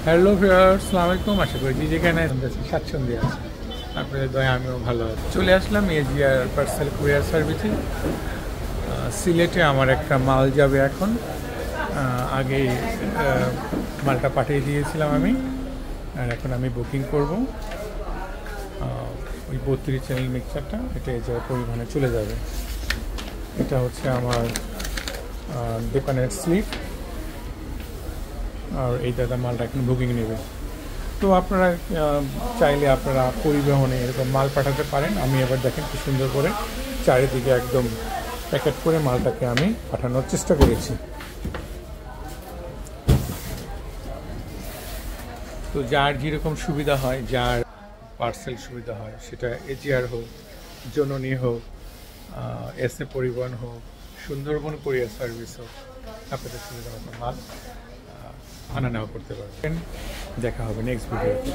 Hello viewers, আসসালামু আলাইকুম। আশা করি যে যেখানে স্বাচ্ছন্দ্যে আছে, আপনাদের দয়া আমিও ভালো আছি। চলে আসলাম এজিআর পার্সেল কুরিয়ার সার্ভিসে। সিলেটে আমার একটা মাল যাবে এখন। আগেই মালটা পাঠিয়ে দিয়েছিলাম আমি, আর এখন আমি বুকিং করব। ওই 32 চ্যানেল মিক্সারটা এটা এজিআর পরিবহনে চলে যাবে। এটা হচ্ছে আমার দোকানের স্লিপ, আর এই দাদা মালটা এখন বুকিং নেবে। তো আপনারা চাইলে আপনারা পরিবহনে এরকম মাল পাঠাতে পারেন। আমি এবার দেখেন কি সুন্দর করে চারিদিকে একদম প্যাকেট করে মালটাকে আমি পাঠানোর চেষ্টা করেছি। তো যার যেরকম সুবিধা হয়, যার পার্সেল সুবিধা হয়, সেটা এজিআর হোক, জননী হোক, এস এ পরিবহন হোক, সুন্দরবন কুরিয়ার সার্ভিস হোক, আপনাদের সুবিধা মতো মাল আনা নেওয়া করতে পারবেন। দেখা হবে নেক্সট ভিডিওতে।